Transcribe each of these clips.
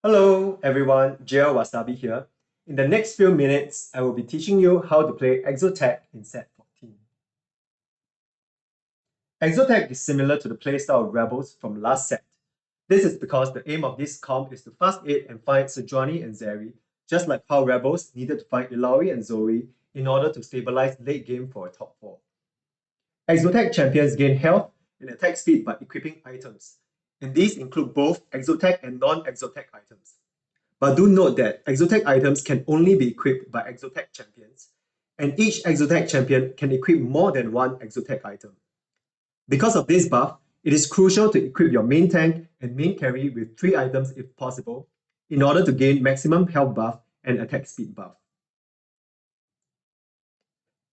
Hello everyone, JL Wasabi here. In the next few minutes, I will be teaching you how to play Exotech in set 14. Exotech is similar to the playstyle of Rebels from last set. This is because the aim of this comp is to fast 8 and find Sejuani and Zeri, just like how Rebels needed to find Ilaoi and Zoe in order to stabilize late game for a top 4. Exotech champions gain health and attack speed by equipping items, and these include both Exotech and non-Exotech items. But do note that Exotech items can only be equipped by Exotech champions, and each Exotech champion can equip more than one Exotech item. Because of this buff, it is crucial to equip your main tank and main carry with 3 items if possible, in order to gain maximum health buff and attack speed buff.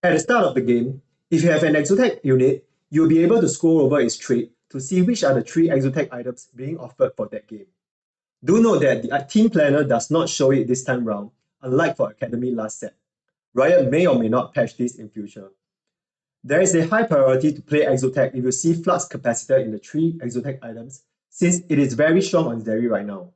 At the start of the game, if you have an Exotech unit, you'll be able to scroll over its trait to see which are the 3 Exotech items being offered for that game. Do note that the team planner does not show it this time round, unlike for Academy last set. Riot may or may not patch this in future. There is a high priority to play Exotech if you see Flux Capacitor in the 3 Exotech items, since it is very strong on Zeri right now.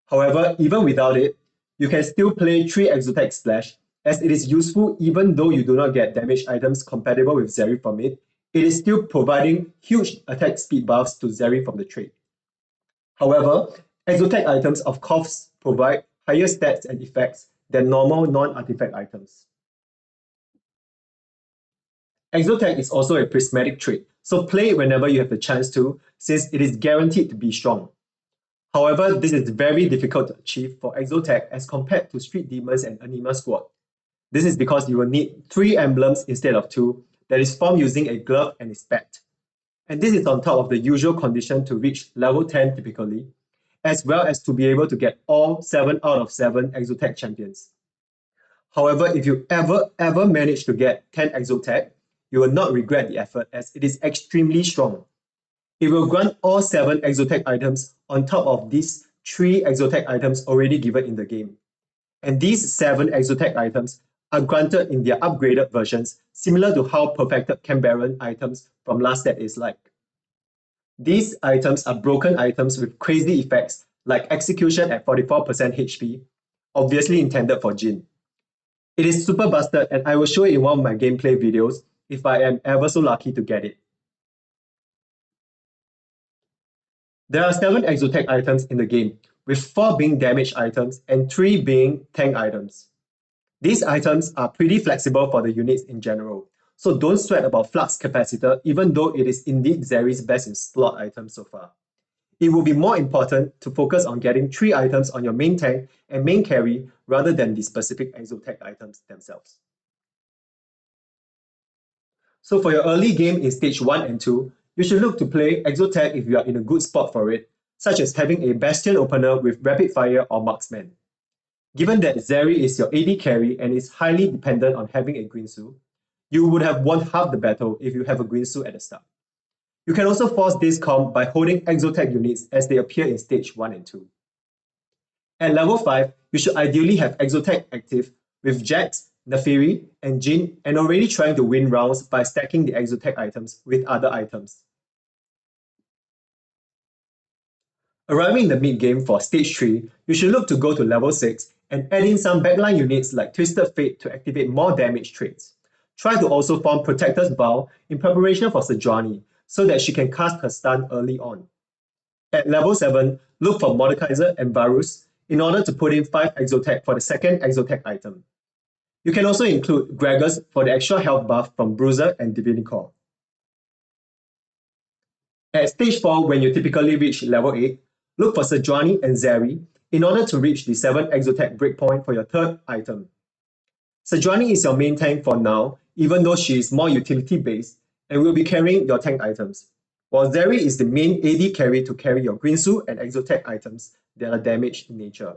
However, even without it, you can still play 3 Exotech Splash, as it is useful even though you do not get damage items compatible with Zeri from it. It is still providing huge attack speed buffs to Zeri from the trait. However, Exotech items of course provide higher stats and effects than normal non-artifact items. Exotech is also a prismatic trait, so play it whenever you have the chance to, since it is guaranteed to be strong. However, this is very difficult to achieve for Exotech as compared to Street Demons and Anima Squad. This is because you will need 3 emblems instead of 2 that is formed using a glove and is backed. And this is on top of the usual condition to reach level 10 typically, as well as to be able to get all 7 out of 7 Exotech champions. However, if you ever manage to get 10 Exotech, you will not regret the effort as it is extremely strong. It will grant all 7 Exotech items on top of these 3 Exotech items already given in the game. And these 7 Exotech items are granted in their upgraded versions, similar to how perfected Cambaran items from last set is like. These items are broken items with crazy effects like execution at 44% HP, obviously intended for Jhin. It is super busted and I will show it in one of my gameplay videos if I am ever so lucky to get it. There are 7 Exotech items in the game, with 4 being damage items and 3 being tank items. These items are pretty flexible for the units in general, so don't sweat about Flux Capacitor even though it is indeed Zeri's best in slot item so far. It will be more important to focus on getting 3 items on your main tank and main carry rather than the specific Exotech items themselves. So for your early game in stage 1 and 2, you should look to play Exotech if you are in a good spot for it, such as having a Bastion opener with Rapid Fire or Marksman. Given that Zeri is your AD carry and is highly dependent on having a Guinsoo, you would have won half the battle if you have a Guinsoo at the start. You can also force this comp by holding Exotech units as they appear in stage 1 and 2. At level 5, you should ideally have Exotech active with Jax, Naafiri, and Jhin, and already trying to win rounds by stacking the Exotech items with other items. Arriving in the mid-game for stage 3, you should look to go to level 6 and add in some backline units like Twisted Fate to activate more damage traits. Try to also form Protector's Vow in preparation for Sejuani, so that she can cast her stun early on. At level 7, look for Mordekaiser and Varus in order to put in 5 Exotech for the second Exotech item. You can also include Gragas for the extra health buff from Bruiser and Divinicore. At stage 4, when you typically reach level 8, look for Sejuani and Zeri in order to reach the 7 Exotech breakpoint for your third item. Sejuani is your main tank for now, even though she is more utility-based and will be carrying your tank items, while Zeri is the main AD carry to carry your Guinsoo and Exotech items that are damaged in nature.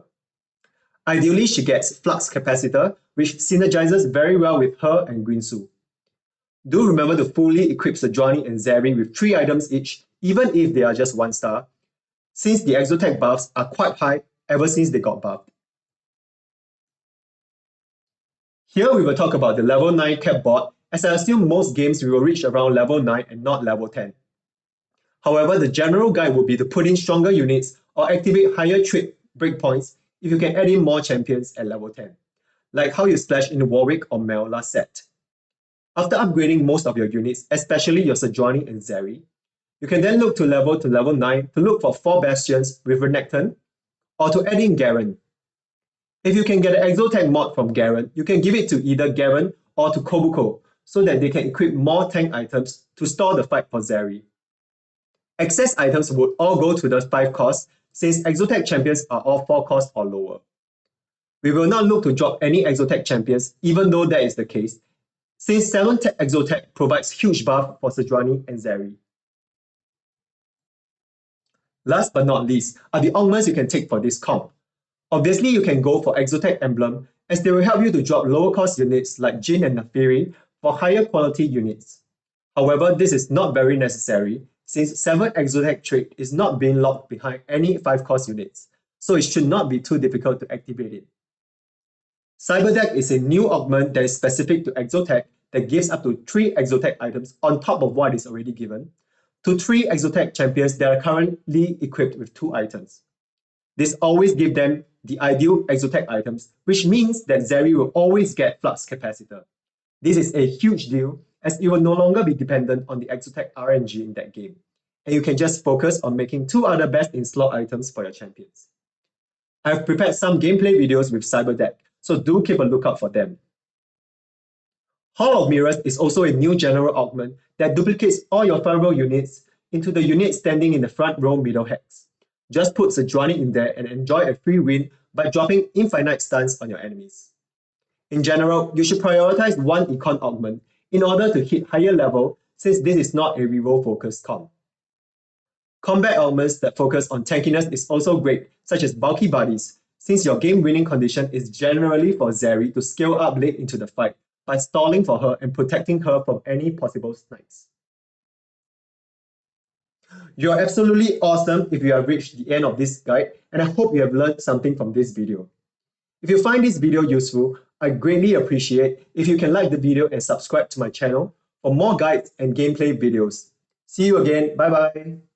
Ideally, she gets Flux Capacitor, which synergizes very well with her and Guinsoo. Do remember to fully equip Sejuani and Zeri with 3 items each, even if they are just 1 star, since the Exotech buffs are quite high ever since they got buffed. Here we will talk about the level 9 cap bot, as I assume most games we will reach around level 9 and not level 10. However, the general guide would be to put in stronger units or activate higher trait breakpoints if you can add in more champions at level 10, like how you splashed in Warwick or Mel last set. After upgrading most of your units, especially your Sejuani and Zeri, you can then look to level 9 to look for 4 Bastions with Renekton, or to add in Garen. If you can get an Exotech mod from Garen, you can give it to either Garen or to Kobuko, so that they can equip more tank items to stall the fight for Zeri. Excess items would all go to the 5 cost, since Exotech champions are all 4 cost or lower. We will not look to drop any Exotech champions, even though that is the case, since 7 Exotech provides huge buff for Sejuani and Zeri. Last but not least are the augments you can take for this comp. Obviously, you can go for Exotech Emblem, as they will help you to drop lower cost units like Jhin and Naafiri for higher quality units. However, this is not very necessary, since 7 Exotech trait is not being locked behind any 5 cost units, so it should not be too difficult to activate it. Cyberdeck is a new augment that is specific to Exotech that gives up to 3 Exotech items on top of what is already given, to 3 Exotech champions that are currently equipped with 2 items. This always gives them the ideal Exotech items, which means that Zeri will always get Flux Capacitor. This is a huge deal, as it will no longer be dependent on the Exotech RNG in that game, and you can just focus on making 2 other best in slot items for your champions. I have prepared some gameplay videos with Cyberdeck, so do keep a lookout for them. Hall of Mirrors is also a new general augment that duplicates all your front row units into the unit standing in the front row middle hex. Just put Sejuani in there and enjoy a free win by dropping infinite stuns on your enemies. In general, you should prioritize one econ augment in order to hit higher level, since this is not a reroll focused comp. Combat augments that focus on tankiness is also great, such as Bulky Buddies, since your game winning condition is generally for Zeri to scale up late into the fight by stalling for her and protecting her from any possible snipes. You are absolutely awesome if you have reached the end of this guide, and I hope you have learned something from this video. If you find this video useful, I greatly appreciate if you can like the video and subscribe to my channel for more guides and gameplay videos. See you again, bye bye!